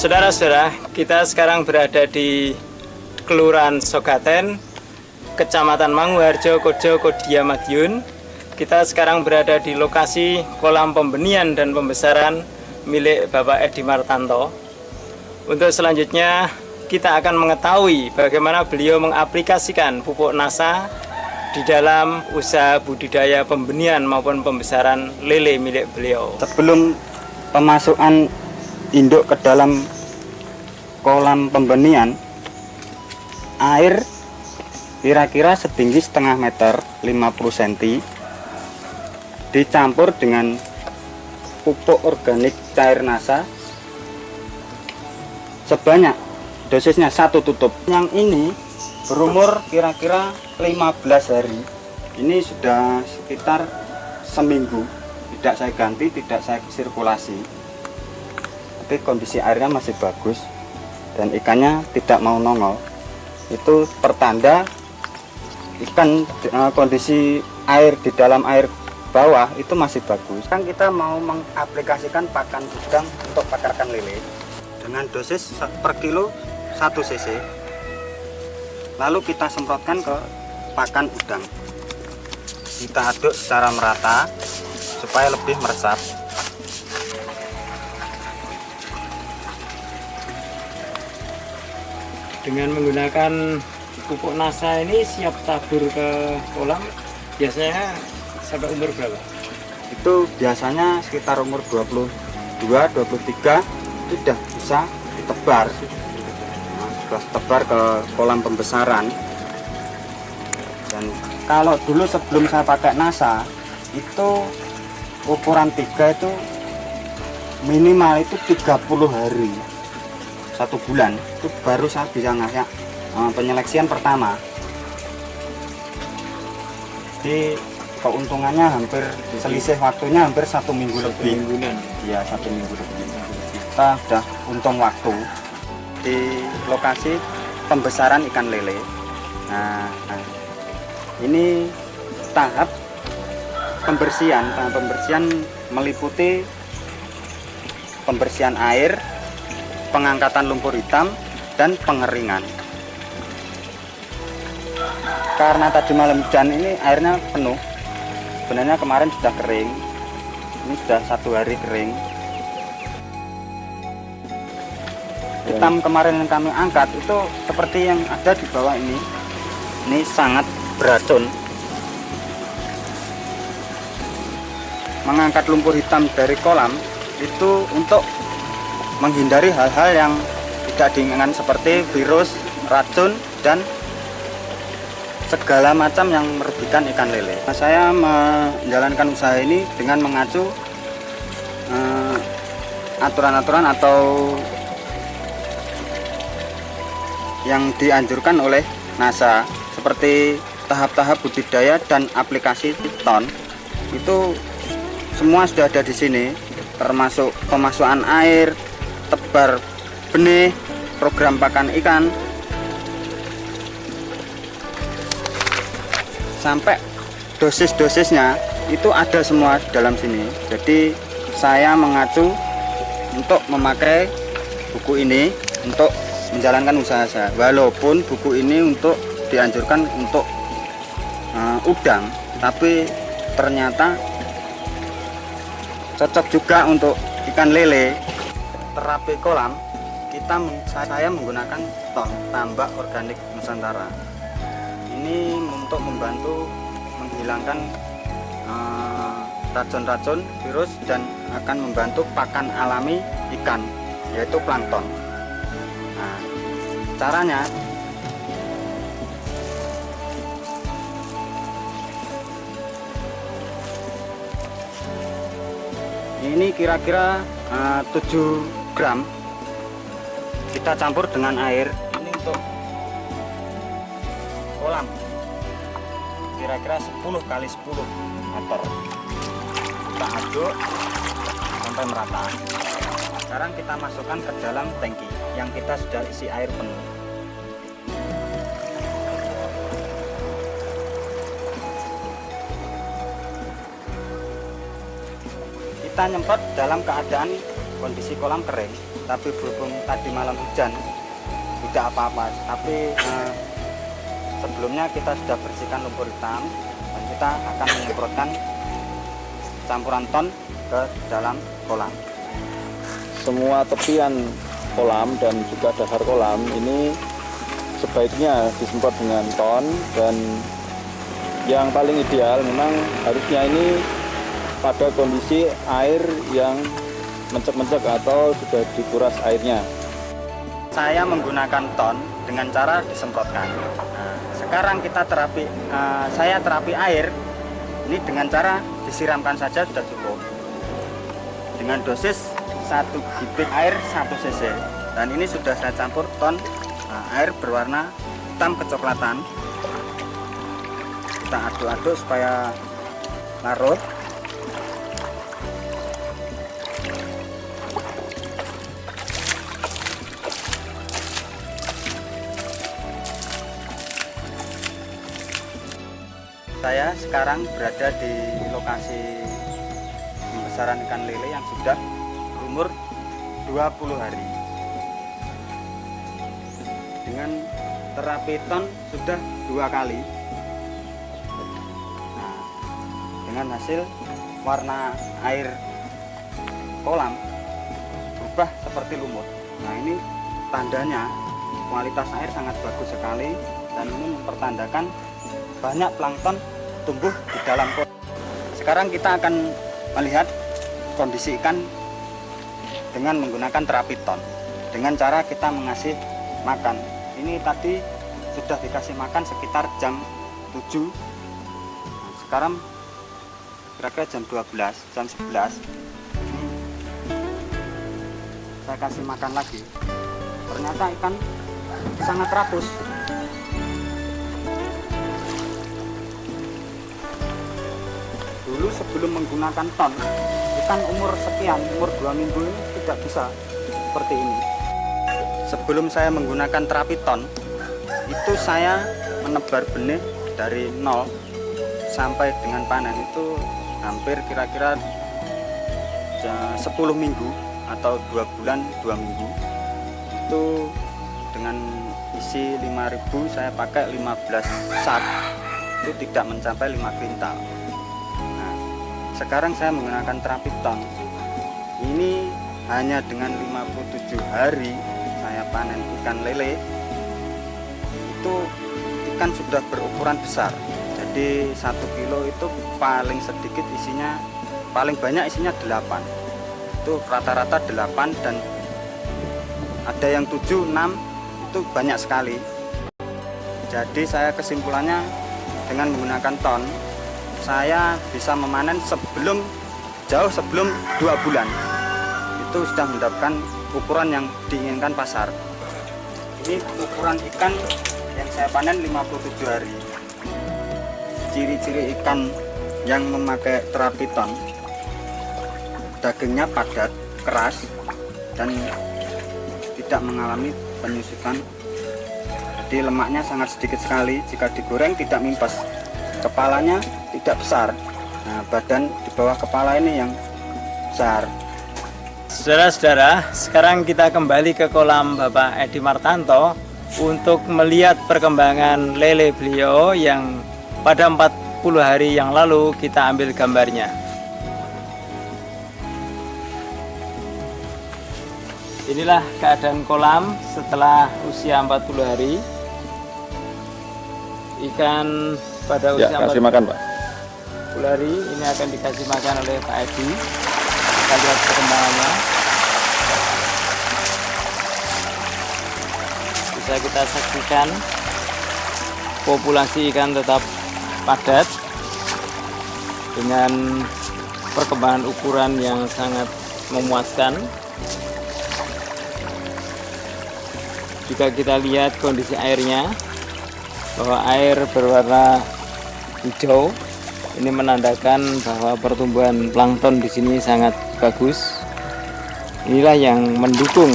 Saudara-saudara, kita sekarang berada di Kelurahan Sogaten, Kecamatan Manguharjo, Kojo, Kodia, Madiun. Kita sekarang berada di lokasi kolam pembenihan dan pembesaran milik Bapak Edi Martanto. Untuk selanjutnya, kita akan mengetahui bagaimana beliau mengaplikasikan pupuk NASA di dalam usaha budidaya pembenihan maupun pembesaran lele milik beliau. Sebelum pemasukan induk ke dalam kolam pembenihan, air kira-kira setinggi setengah meter 50 cm dicampur dengan pupuk organik cair NASA sebanyak dosisnya 1 tutup. Yang ini berumur kira-kira 15 hari. Ini sudah sekitar seminggu tidak saya ganti, tidak saya sirkulasi. Tapi kondisi airnya masih bagus dan ikannya tidak mau nongol. Itu pertanda ikan kondisi air di dalam air bawah itu masih bagus. Kan kita mau mengaplikasikan pakan udang untuk pakan lele dengan dosis per kilo 1 cc. Lalu kita semprotkan ke pakan udang. Kita aduk secara merata supaya lebih meresap. Dengan menggunakan pupuk NASA ini siap tabur ke kolam, biasanya sampai umur berapa? Itu biasanya sekitar umur 22, 23 sudah bisa ditebar. Sudah tebar ke kolam pembesaran. Dan kalau dulu sebelum saya pakai NASA itu ukuran 3 itu minimal itu 30 hari, 1 bulan itu baru saya bisa ngasih penyeleksian pertama. Jadi keuntungannya hampir selisih waktunya hampir 1 minggu lebih. Ya, 1 minggu lebih. Kita sudah untung waktu di lokasi pembesaran ikan lele. Nah, ini tahap pembersihan. Tahap pembersihan meliputi pembersihan air, pengangkatan lumpur hitam, dan pengeringan. Karena tadi malam hujan ini airnya penuh. Sebenarnya kemarin sudah kering. Ini sudah 1 hari kering. Hitam kemarin yang kami angkat itu seperti yang ada di bawah ini. Ini sangat beracun. Mengangkat lumpur hitam dari kolam itu untuk menghindari hal-hal yang tidak diinginkan seperti virus, racun, dan segala macam yang merugikan ikan lele. Saya menjalankan usaha ini dengan mengacu aturan-aturan atau yang dianjurkan oleh NASA seperti tahap-tahap budidaya dan aplikasi ton. Itu semua sudah ada di sini, termasuk pemasukan air, tebar benih, program pakan ikan, sampai dosis-dosisnya itu ada semua dalam sini. Jadi saya mengacu untuk memakai buku ini untuk menjalankan usaha saya. Walaupun buku ini untuk dianjurkan untuk udang, tapi ternyata cocok juga untuk ikan lele. Terapi kolam saya menggunakan ton tambak organik Nusantara. Ini untuk membantu menghilangkan racun-racun, virus, dan akan membantu pakan alami ikan, yaitu plankton. Nah, caranya ini kira-kira 7 gram kita campur dengan air. Ini untuk kolam kira-kira 10 kali 10 meter. Kita aduk sampai merata. Sekarang kita masukkan ke dalam tangki yang kita sudah isi air penuh. Kita nyemprot dalam keadaan kondisi kolam kering. tapi berhubung tadi malam hujan tidak apa-apa. Tapi sebelumnya kita sudah bersihkan lumpur hitam dan kita akan menyemprotkan campuran ton ke dalam kolam. Semua tepian kolam dan juga dasar kolam ini sebaiknya disemprot dengan ton, dan yang paling ideal memang harusnya ini pada kondisi air yang mencek-mencek atau sudah dikuras airnya. Saya menggunakan ton dengan cara disemprotkan. Nah, sekarang kita saya terapi air ini dengan cara disiramkan saja sudah cukup. Dengan dosis 1 bibit air 1 cc. Dan ini sudah saya campur ton air berwarna hitam kecoklatan. Kita aduk-aduk supaya larut. Saya sekarang berada di lokasi pembesaran ikan lele yang sudah berumur 20 hari. Dengan terapi ton sudah 2 kali. Nah, dengan hasil warna air kolam berubah seperti lumut. Nah, ini tandanya kualitas air sangat bagus sekali, dan ini mempertandakan banyak plankton tumbuh di dalam kolam. Sekarang kita akan melihat kondisi ikan dengan menggunakan terapi ton. Dengan cara kita mengasih makan. Ini tadi sudah dikasih makan sekitar jam 7. Nah, sekarang kira-kira jam 12, jam 11. Ini saya kasih makan lagi. Ternyata ikan sangat rakus. Dulu sebelum menggunakan ton, ikan umur sekian, umur 2 minggu ini tidak bisa seperti ini. Sebelum saya menggunakan terapi ton, itu saya menebar benih dari 0 sampai dengan panen itu hampir kira-kira 10 minggu atau 2 bulan 2 minggu. Itu dengan isi 5.000 saya pakai 15 sak, itu tidak mencapai 5 kuintal. Sekarang saya menggunakan terapi ton. Ini hanya dengan 57 hari saya panen ikan lele. Itu ikan sudah berukuran besar. Jadi 1 kilo itu paling sedikit isinya, paling banyak isinya 8. Itu rata-rata 8, dan ada yang 7, 6, itu banyak sekali. Jadi saya kesimpulannya dengan menggunakan ton, saya bisa memanen jauh sebelum 2 bulan. Itu sudah mendapatkan ukuran yang diinginkan pasar. Ini ukuran ikan yang saya panen 57 hari. Ciri-ciri ikan yang memakai terapi ton: dagingnya padat, keras, dan tidak mengalami penyusutan. Jadi lemaknya sangat sedikit sekali. Jika digoreng tidak mimpes. Kepalanya tidak besar. Nah, badan di bawah kepala ini yang besar. Saudara-saudara, sekarang kita kembali ke kolam Bapak Edi Martanto untuk melihat perkembangan lele beliau yang pada 40 hari yang lalu kita ambil gambarnya. Inilah keadaan kolam setelah usia 40 hari. Ikan pada usia kasih makan, Pak. 40 hari ini akan dikasih makan oleh Pak Edi. Kita lihat perkembangannya. Bisa kita saksikan populasi ikan tetap padat dengan perkembangan ukuran yang sangat memuaskan. Jika kita lihat kondisi airnya, bahwa air berwarna hijau, ini menandakan bahwa pertumbuhan plankton di sini sangat bagus. Inilah yang mendukung,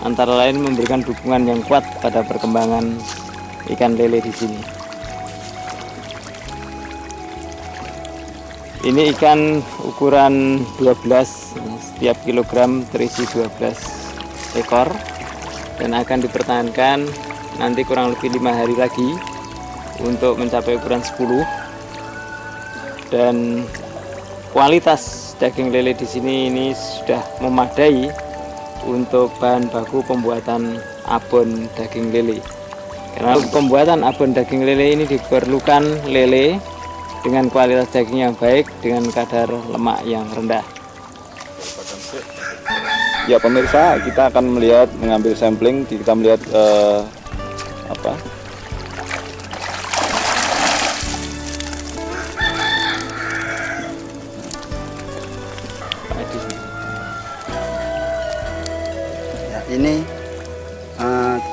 antara lain memberikan dukungan yang kuat pada perkembangan ikan lele di sini. Ini ikan ukuran 12, setiap kilogram terisi 12 ekor dan akan dipertahankan nanti kurang lebih 5 hari lagi untuk mencapai ukuran 10. Dan kualitas daging lele di sini ini sudah memadai untuk bahan baku pembuatan abon daging lele. Karena pembuatan abon daging lele ini diperlukan lele dengan kualitas daging yang baik dengan kadar lemak yang rendah. Ya pemirsa, kita akan mengambil sampling, kita melihat Ya, ini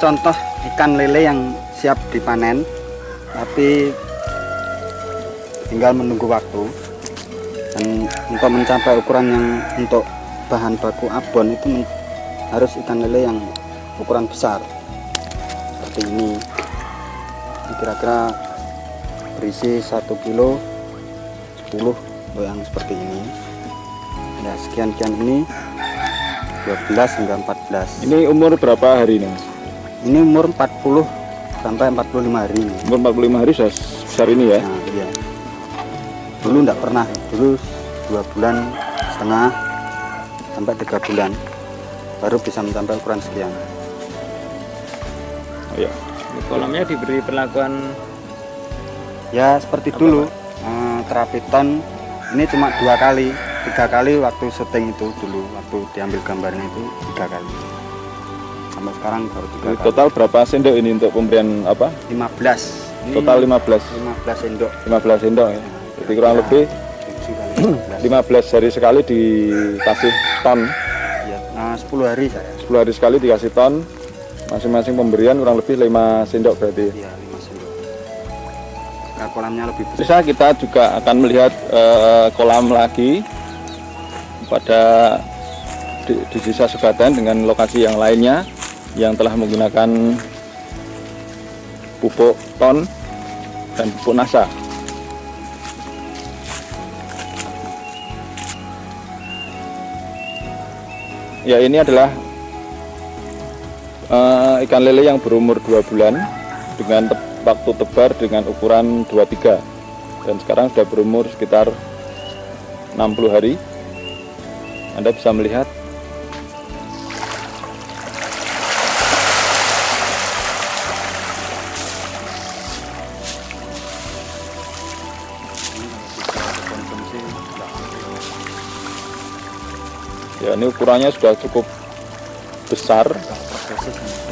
contoh ikan lele yang siap dipanen, tapi tinggal menunggu waktu. Dan untuk mencapai ukuran yang untuk bahan baku abon itu harus ikan lele yang ukuran besar seperti ini. Ini kira-kira berisi 1 kilo 10 yang seperti ini. Ya, sekian ini 12 hingga 14. ini umur berapa hari ini? Ini umur 40 sampai 45 hari. Umur 45 hari sudah besar ini ya? Nah, iya. Dulu enggak pernah, dulu 2,5 bulan sampai 3 bulan baru bisa mencapai ukuran sekian. Oh, ya. Ini kolamnya diberi perlakuan Ya seperti dulu, terapi ton ini cuma 2 kali, 3 kali waktu syuting itu dulu, waktu diambil gambarnya itu 3 kali. Sampai sekarang baru 3 kali. Total berapa sendok ini untuk pemberian apa? 15. Ini Total 15 sendok. 15 sendok ya. Jadi kurang lebih 15 hari sekali dikasih ton. Ya, 10 hari saya. 10 hari sekali dikasih ton. Masing-masing pemberian kurang lebih 5 sendok berarti. Iya, 5 sendok. Nah, kolamnya lebih besar. Bisa kita juga akan melihat kolam lagi pada di Desa Sugaten dengan lokasi yang lainnya yang telah menggunakan pupuk ton dan pupuk nasa. Ya, ini adalah ikan lele yang berumur 2 bulan dengan waktu tebar dengan ukuran 23 dan sekarang sudah berumur sekitar 60 hari. Anda bisa melihat ya, ini ukurannya sudah cukup besar.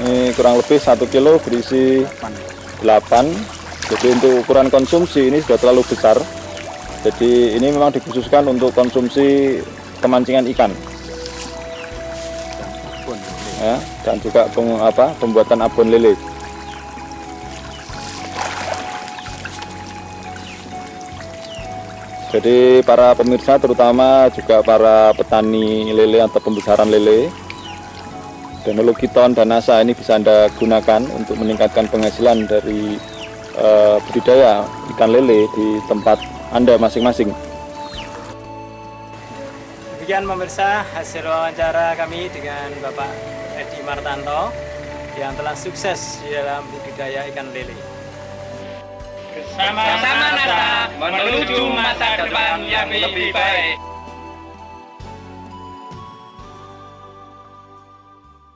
Ini kurang lebih 1 kilo berisi 8. Jadi untuk ukuran konsumsi ini sudah terlalu besar. Jadi ini memang dikhususkan untuk konsumsi kemancingan ikan. Ya, dan juga pembuatan abon lele. Jadi para pemirsa, terutama juga para petani lele atau pembesaran lele, teknologi ton dan nasa ini bisa Anda gunakan untuk meningkatkan penghasilan dari budidaya ikan lele di tempat Anda masing-masing. Demikian pemirsa hasil wawancara kami dengan Bapak Edi Martanto yang telah sukses di dalam budidaya ikan lele. Sama-sama nasa menuju masa depan yang lebih baik.